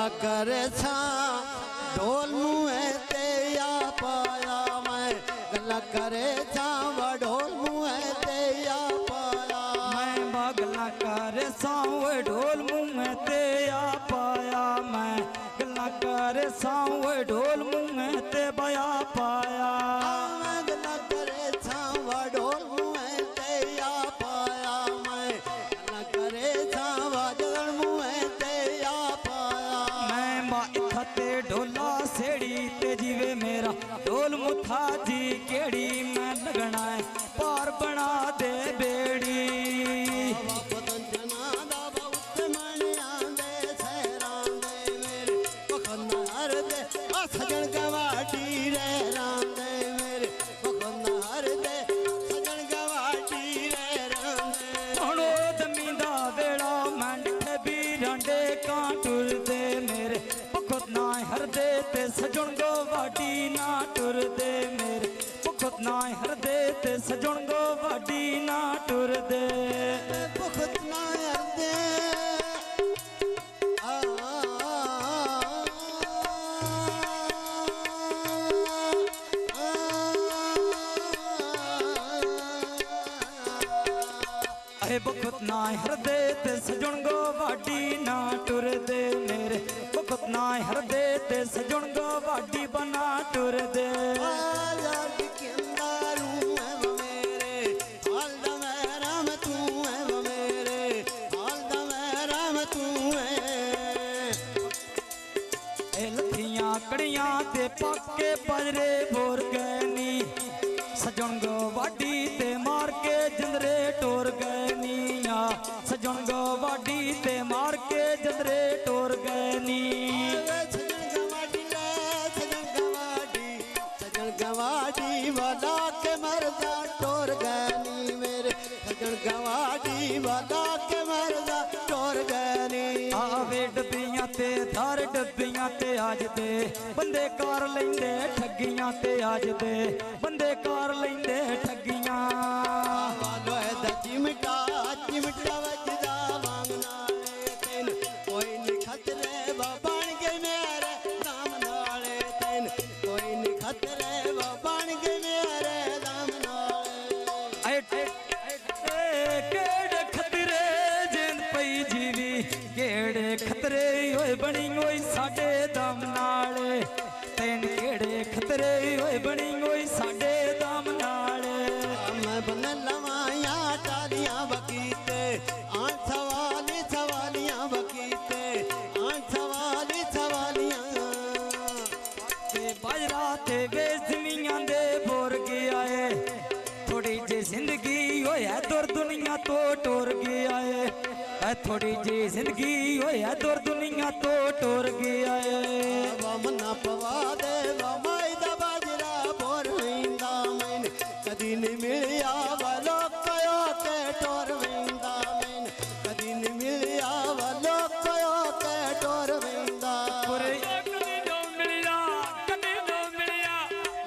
गला करे छा ढोल मुँह ते या पाया मैं गला करे छा ढोल मुँह ते या पाया मैं गला करे छा ढोल मुँह ते या पाया मैं गला करे छा ढोल मुँह ते बया पाया मैं गला करे छा ढोल मुँह ते या पाया मैं गला करे छा जगन मुँह ते या पाया मैं इथे ढोला सेड़ी ते जीवे मेरा ढोल मुथा जी केड़ी मैं लगना है पार बना दे बेड़ी सजन गवाटी रे राम दे मेरे बखनार दे सजन गवाटी रे राम दे हणो जमींदा वेड़ा मंडे भी रंडे कांटुर दे मेरे भुखत ना हर दे ते सजन गवाटी ना टुर दे मेरे भुखत ना हर दे ते सजन गवाटी ना टुर दे भुखत ना हर दे भुखत ना हर दे ते सजन गो वाडी ना टुर दे मेरे भुखत ना हर दे ते सजन गो वाडी बना टुर दे लथियां कड़ियां ते पाके बजरे बोर गए नी सजन गो वाडी ते मार के जंदरे टोर गए नी सजन गो वाडी ते मार के जंदरे टोर गए नी सजन गवाडी वाला के मरदा टोर गए नी मेरे सजन गवाडी वाला के मरदा टोर गए नी आवे डब्बियां ते धार डब्बियां ते आज दे बंदे कार लेंदे ठगियां ते आज दे बंदे कार लेंदे ठगियां चिमटा चिमटा वजदा वांगना तेन कोई नहीं खतरे बन गए मेरे नाम नाले तेन कोई नहीं खतरे बन गए मेरे नाम नाले केड़े खतरे जिंद पई जीवी केड़े खतरे होए बनी होई साडे दम नाले तेन केड़े खतरे होए बनी होई साडे दम नाले मैं बन लवाया टालियां बकीते आठ सवाली सवालियां बकीते आठ सवाली सवालियां ते बाजरा ते बेजमियां दे बोर गया है थोड़ी जी जिंदगी होया दूर दुनिया तो टोर गया है थोड़ी जी जिंदगी होया दूर दुनिया तो टोर गया है मना पवा दे माई दा बाजरा बोर वेंदा मैंने कदी नहीं मिलिया वालो कयो के टोर वेंदा मैंने कदी नहीं मिलिया वालो कयो के टोर वेंदा कदी नो मिलिया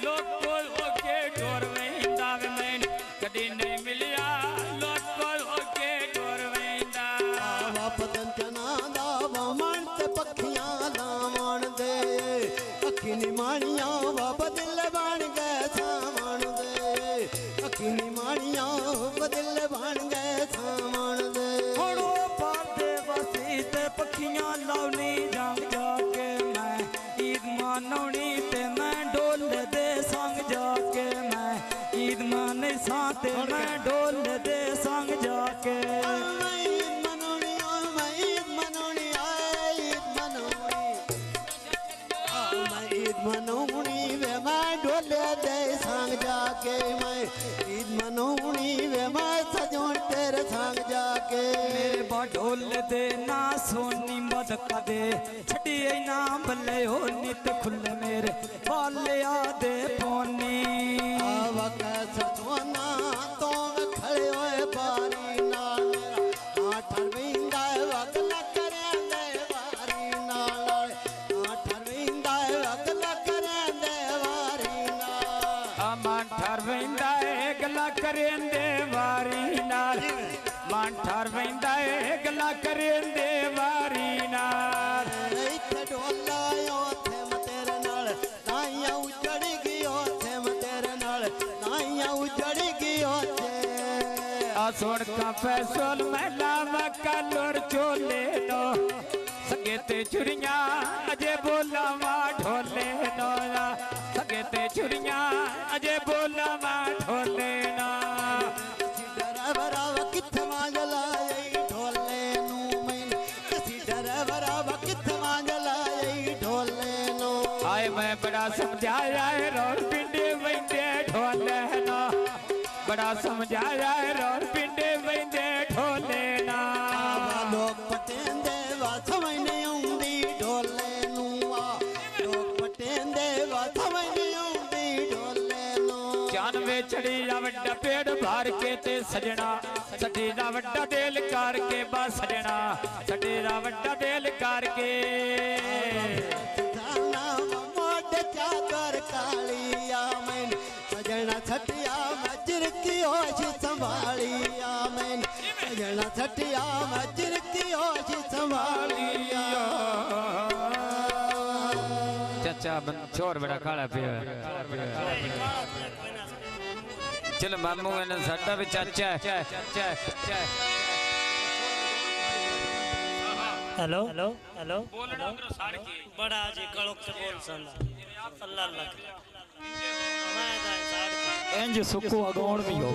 लोग कोल होके टोर वेंदा मैंने कदी नहीं मिलिया लोग कोल होके टोर वेंदा पतन चना दा मन ते पखियां लावण दे अखी नी माणियां बदल बन गए सावण दे अखी नी माणियां बदल बन गए सावण दे हणो पादे वसी ते पखियां लावनी जंग जाके मैं ईद मानौनी ते मैं ढोल दे संग जाके मैं ईद माने साते मैं ढोल दे संग जाके मनौनी वे मैं ढोले दे संग जाके मैं ईद मनौनी वे मैं सजोन तेरे संग जाके मेरे बा ढोल दे ना सोनी मद कदे छड़ी ना बल्ले हो नित खुले मेरे बाले आदे पोनी आवा कैसा सोना तो खड़े होए बारी नाल मेरा आठ रविंदा वगला करे दे बारी नाल आठ रविंदा वगला करे दे बारी नाल मन ठरवेंदा गला करेंदे वारी नाल मन ठरवेंदा गला करेंदे वारी नाल सुन का फैसल महला में कलर चोले नो सगे ते चुरिया अजे बोला मा ढोले नो सगे ते चुरिया अजे बोला मा ढोले ना डरावरा किथे मांजलाए ढोले नू मैन कसी डरावरा किथे मांजलाए ढोले नो आए मैं बड़ा समझाया है रोड पिंडे वैंदे ढोले ना बड़ा समझाया है रोड पिंडे वैंदे ढोले ना लोग पटेंदे वा समझ नहीं आउंदी ढोले नू लोग पटेंदे वा समझ नहीं आउंदी ढोले नू जान वेचड़ी दा वड्डा पेड़ भार के ते सजना सटी दा वड्डा दिल करके बस सजना सटी दा वड्डा दिल करके जाना मोड़ चादर कालिया मैन सजना छटिया मजर की होश संभालिया मैन सजना छटिया मजर की होश संभालिया चाचा छोर बड़ा काला पिया चल मामू ने साडा भी चाचा हेलो हेलो हेलो बड़ा जी कड़क से बोल संदा अल्लाह अल्लाह मैं इंज सुको अगौण भी हो